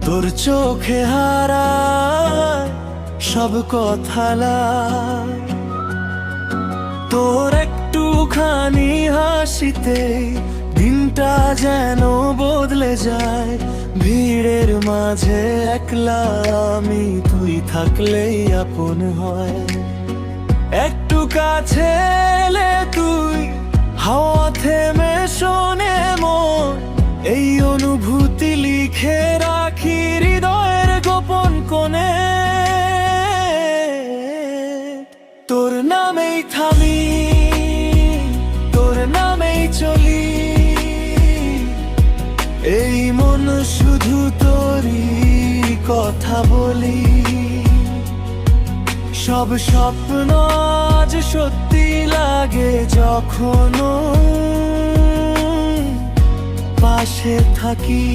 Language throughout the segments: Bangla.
তোর চোখে হারায় সব কথা তোর একটুখানি হাসিতে দিনটা যেন বদলে যায়। ভিড়ের মাঝে একলা আমি, তুই থাকলেই আপন হয়। একটু কাছে এলে তুই, হাওয়া থেমে শোনে মন। এই অনুভূতি লিখে রাখি হৃদয়ের গোপন কোণে। তোর নামেই থামি, তোর নামেই চলি, এই মন শুধু তোরই কথা বলি। সব স্বপ্ন আজ সত্যি লাগে যখন পাশে থাকি।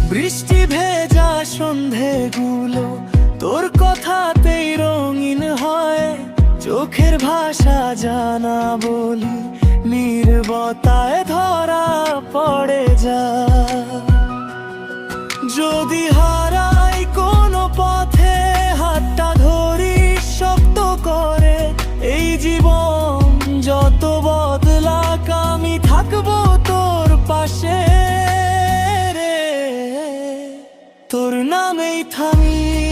বৃষ্টি ভেজা সন্ধেগুলো তোর কথাতেই রঙিন হয়। চোখের ভাষা জানা বলি নীরবতায় ধরা পড়ে যা। যদি হারাই কোনো পথে, হাতটা ধরি শক্ত করে। এই জীবন যত বদলাক আমি থাকবো তোর পাশে রে। তোর নামেই থামি।